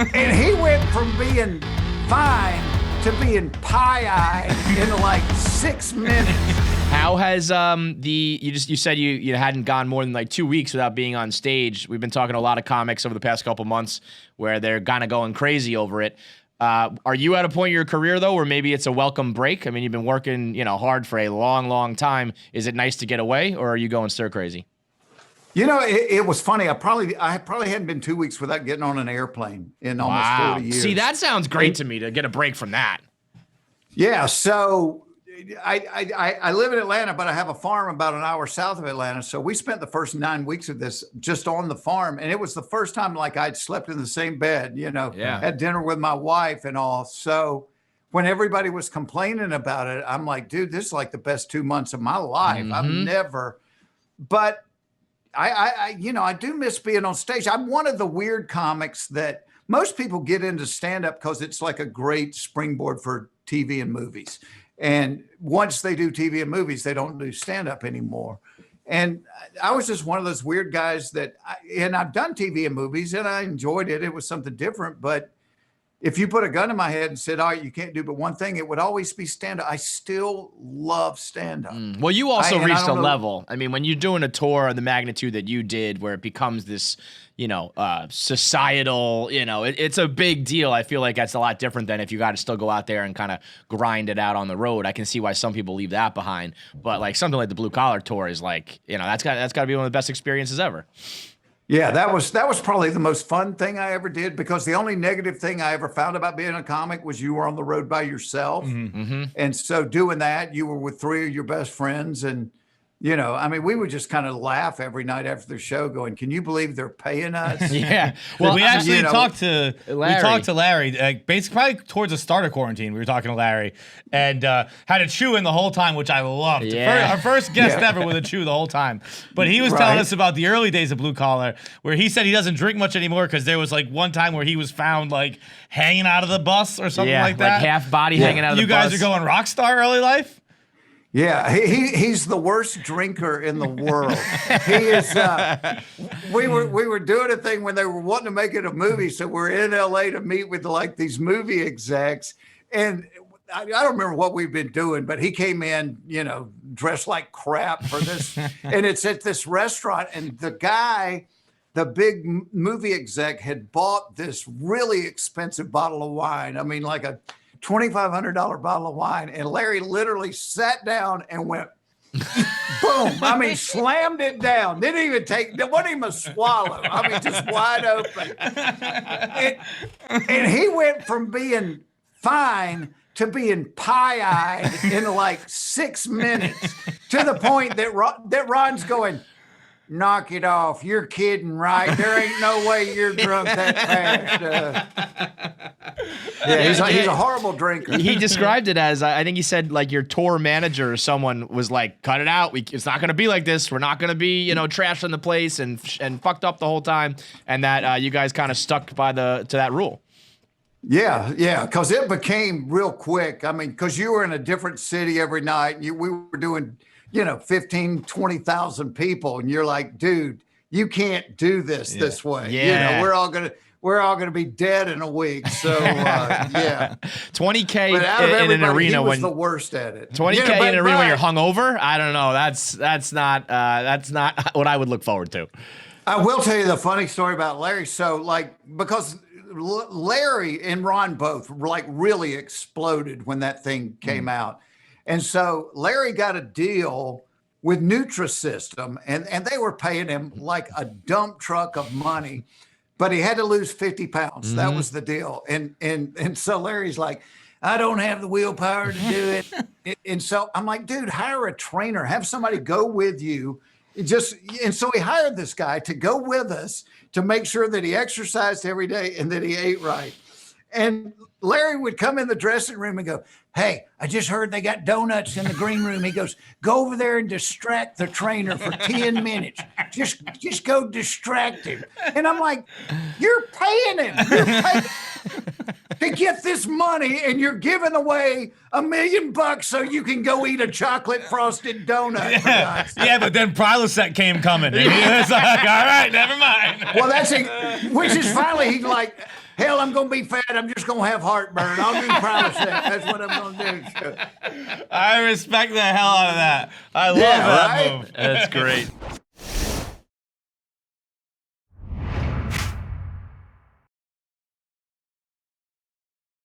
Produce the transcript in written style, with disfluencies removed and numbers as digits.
And he went from being fine to being pie-eyed in like 6 minutes. How has you said you hadn't gone more than like 2 weeks without being on stage. We've been talking to a lot of comics over the past couple months where they're kind of going crazy over it. Are you at a point in your career though where maybe it's a welcome break? I mean, you've been working, hard for a long time. Is it nice to get away, or are you going stir crazy? It was funny. I probably hadn't been 2 weeks without getting on an airplane in almost 40 years. See, that sounds great to me, to get a break from that. Yeah. So I live in Atlanta, but I have a farm about an hour south of Atlanta. So we spent the first 9 weeks of this just on the farm. And it was the first time like I'd slept in the same bed, had dinner with my wife and all. So when everybody was complaining about it, I'm like, dude, this is like the best 2 months of my life. Mm-hmm. I've never, but I do miss being on stage. I'm one of the weird comics that most people get into stand-up because it's like a great springboard for TV and movies. And once they do TV and movies, they don't do stand-up anymore. And I was just one of those weird guys and I've done TV and movies and I enjoyed it. It was something different. But if you put a gun in my head and said, all right, you can't do but one thing, it would always be stand-up. I still love stand-up. Well, you also reached a level. I mean, when you're doing a tour of the magnitude that you did, where it becomes this, societal, it's a big deal. I feel like that's a lot different than if you got to still go out there and kind of grind it out on the road. I can see why some people leave that behind. But like something like the Blue Collar Tour is like, that's got to be one of the best experiences ever. Yeah, that was probably the most fun thing I ever did, because the only negative thing I ever found about being a comic was you were on the road by yourself. Mm-hmm. And so doing that, you were with 3 of your best friends. And, we would just kind of laugh every night after the show going, can you believe they're paying us? Yeah. Well, we actually talked to Larry, basically probably towards the start of quarantine. We were talking to Larry and had a chew in the whole time, which I loved. Yeah. Our first guest ever with a chew the whole time. But he was telling us about the early days of Blue Collar, where he said he doesn't drink much anymore because there was like one time where he was found like hanging out of the bus or something like that. Like half body hanging out of the bus. You guys are going rock star early life? Yeah, he's the worst drinker in the world. He is. We were doing a thing when they were wanting to make it a movie, so we're in LA to meet with like these movie execs, and I don't remember what we've been doing, but he came in, dressed like crap for this, and it's at this restaurant, and the big movie exec had bought this really expensive bottle of wine. I mean, like a $2,500 bottle of wine. And Larry literally sat down and went, boom. I mean, slammed it down. There wasn't even a swallow. I mean, just wide open. And he went from being fine to being pie-eyed in like 6 minutes, to the point that Ron's going, knock it off. You're kidding, right? There ain't no way you're drunk that fast. He's a horrible drinker. He described it as, I think he said, like your tour manager or someone was like, cut it out. It's not going to be like this. We're not going to be, trashing the place and fucked up the whole time. And that you guys kind of stuck to that rule. Yeah, because it became real quick. I mean, because you were in a different city every night. We were doing 15, 20,000 people. And you're like, dude, you can't do this way. Yeah. We're all going to be dead in a week. So, yeah. 20K in an arena he was the worst at it. 20K in an arena when you're hungover? I don't know. That's not what I would look forward to. I will tell you the funny story about Larry. So, because Larry and Ron both really exploded when that thing came out. And so Larry got a deal with Nutrisystem, and they were paying him like a dump truck of money, but he had to lose 50 pounds. Mm-hmm. That was the deal. And so Larry's like, I don't have the willpower to do it. And so I'm like, dude, hire a trainer, have somebody go with you. And so he hired this guy to go with us to make sure that he exercised every day and that he ate right. And Larry would come in the dressing room and go, hey, I just heard they got donuts in the green room. He goes, go over there and distract the trainer for 10 minutes. Just go distract him. And I'm like, you're paying him. To get this money and you're giving away $1 million so you can go eat a chocolate frosted donut. Yeah, but then Prilosec came coming. And it's like, all right, never mind. Well, which is finally he's like, hell, I'm going to be fat. I'm just going to have heartburn. I'll do Prilosec. That's what I'm going to do. So. I respect the hell out of that. I love that right? move. That's great.